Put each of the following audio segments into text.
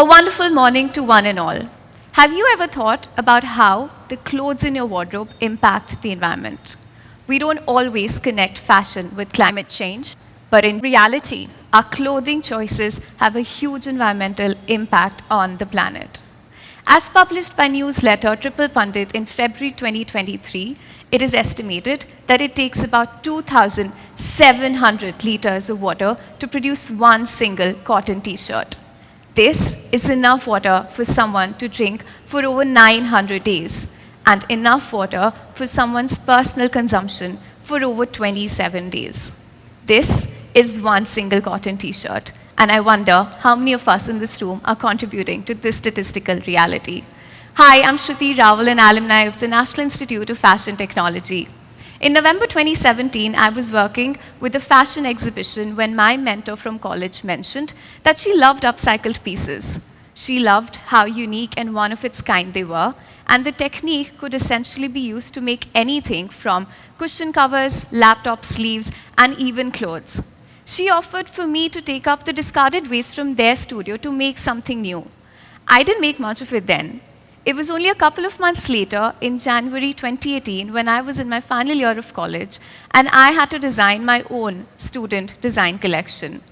A wonderful morning to one and all. Have you ever thought about how the clothes in your wardrobe impact the environment? We don't always connect fashion with climate change, but in reality, our clothing choices have a huge environmental impact on the planet. As published by newsletter Triple Pundit in February 2023, it is estimated that it takes about 2,700 liters of water to produce one single cotton t-shirt. This is enough water for someone to drink for over 900 days, and enough water for someone's personal consumption for over 27 days. This is one single cotton t-shirt, and I wonder how many of us in this room are contributing to this statistical reality. Hi, I'm Shruti Rawal, an alumni of the National Institute of Fashion Technology. In November 2017, I was working with a fashion exhibition when my mentor from college mentioned that she loved upcycled pieces. She loved how unique and one of its kind they were, and the technique could essentially be used to make anything from cushion covers, laptop sleeves, and even clothes. She offered for me to take up the discarded waste from their studio to make something new. I didn't make much of it then. It was only a couple of months later, in January 2018, when I was in my final year of college, and I had to design my own student design collection.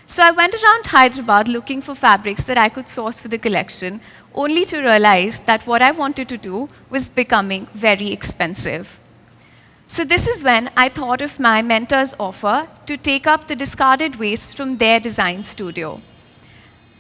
So I went around Hyderabad looking for fabrics that I could source for the collection, only to realize that what I wanted to do was becoming very expensive. So this is when I thought of my mentor's offer to take up the discarded waste from their design studio.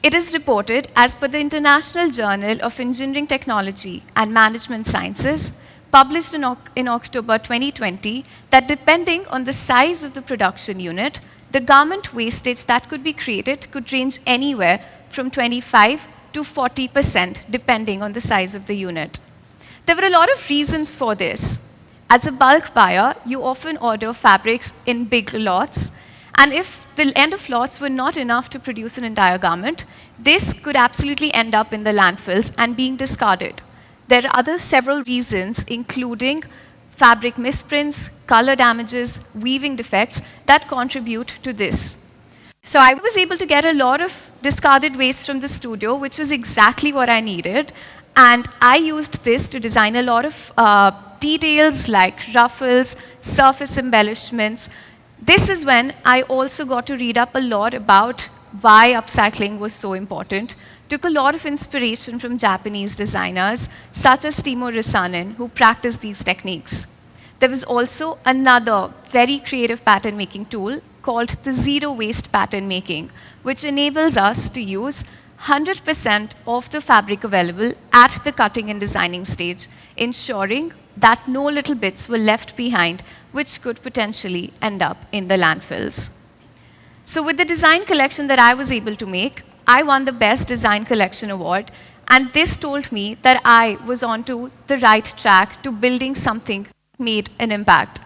It is reported, as per the International Journal of Engineering Technology and Management Sciences, published in October 2020, that depending on the size of the production unit, the garment wastage that could be created could range anywhere from 25 to 40%, depending on the size of the unit. There were a lot of reasons for this. As a bulk buyer, you often order fabrics in big lots, and if the end of lots were not enough to produce an entire garment, this could absolutely end up in the landfills and being discarded. There are several reasons, including fabric misprints, color damages, weaving defects, that contribute to this. So I was able to get a lot of discarded waste from the studio, which was exactly what I needed. And I used this to design a lot of details like ruffles, surface embellishments. This is when I also got to read up a lot about why upcycling was so important. Took a lot of inspiration from Japanese designers, such as Timo Rissanen, who practiced these techniques. There was also another very creative pattern making tool called the zero waste pattern making, which enables us to use 100% of the fabric available at the cutting and designing stage, ensuring that no little bits were left behind, which could potentially end up in the landfills. So with the design collection that I was able to make, I won the Best Design Collection Award, and this told me that I was onto the right track to building something that made an impact.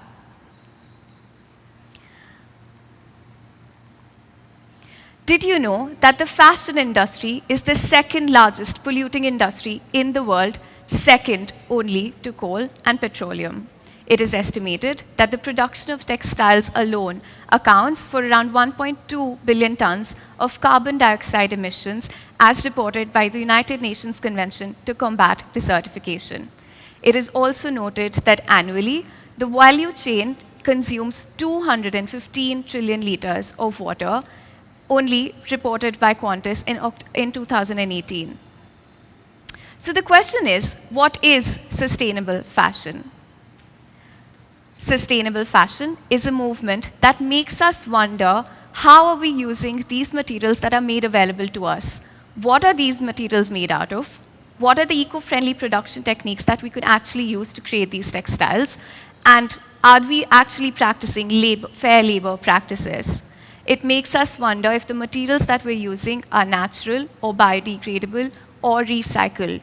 Did you know that the fashion industry is the second largest polluting industry in the world, second only to coal and petroleum? It is estimated that the production of textiles alone accounts for around 1.2 billion tons of carbon dioxide emissions, as reported by the United Nations Convention to Combat Desertification. It is also noted that annually, the value chain consumes 215 trillion liters of water, only reported by Qantas in 2018. So the question is, what is sustainable fashion? Sustainable fashion is a movement that makes us wonder, how are we using these materials that are made available to us? What are these materials made out of? What are the eco-friendly production techniques that we could actually use to create these textiles? And are we actually practicing fair labor practices? It makes us wonder if the materials that we're using are natural or biodegradable or recycled.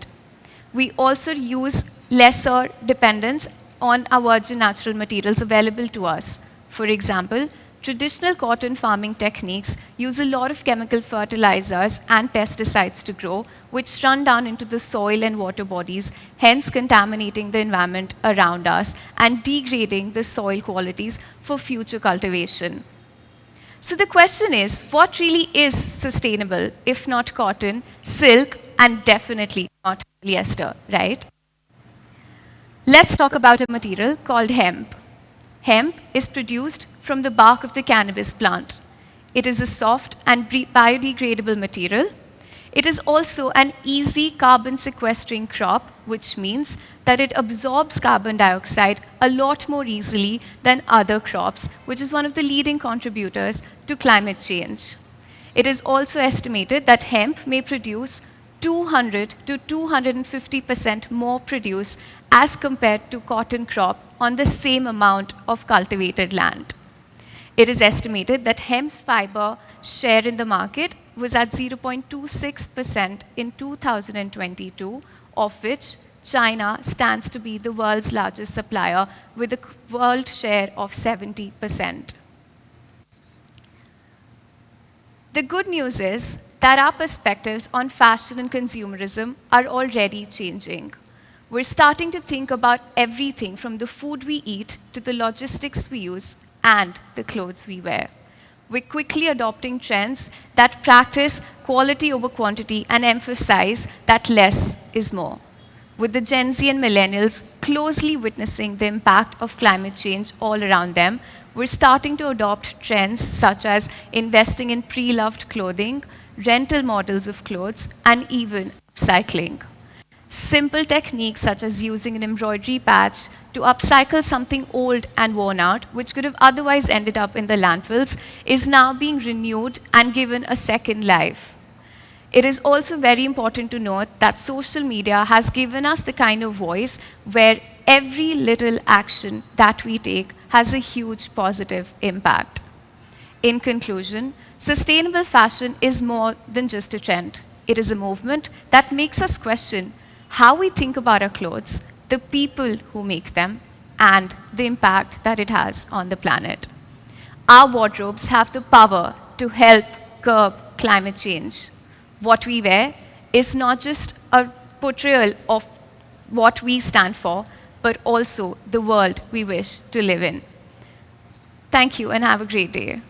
We also use lesser dependence on our virgin natural materials available to us. For example, traditional cotton farming techniques use a lot of chemical fertilizers and pesticides to grow, which run down into the soil and water bodies, hence contaminating the environment around us and degrading the soil qualities for future cultivation. So the question is, what really is sustainable if not cotton, silk, and definitely not polyester, right? Let's talk about a material called hemp. Hemp is produced from the bark of the cannabis plant. It is a soft and biodegradable material. It is also an easy carbon sequestering crop, which means that it absorbs carbon dioxide a lot more easily than other crops, which is one of the leading contributors to climate change. It is also estimated that hemp may produce 200 to 250% more produce as compared to cotton crop on the same amount of cultivated land. It is estimated that hemp's fiber share in the market was at 0.26% in 2022, of which China stands to be the world's largest supplier with a world share of 70%. The good news is that our perspectives on fashion and consumerism are already changing. We're starting to think about everything from the food we eat to the logistics we use and the clothes we wear. We're quickly adopting trends that practice quality over quantity and emphasize that less is more. With the Gen Z and millennials closely witnessing the impact of climate change all around them, we're starting to adopt trends such as investing in pre-loved clothing, rental models of clothes, and even upcycling. Simple techniques such as using an embroidery patch to upcycle something old and worn out, which could have otherwise ended up in the landfills, is now being renewed and given a second life. It is also very important to note that social media has given us the kind of voice where every little action that we take has a huge positive impact. In conclusion, sustainable fashion is more than just a trend. It is a movement that makes us question how we think about our clothes, the people who make them, and the impact that it has on the planet. Our wardrobes have the power to help curb climate change. What we wear is not just a portrayal of what we stand for, but also the world we wish to live in. Thank you and have a great day.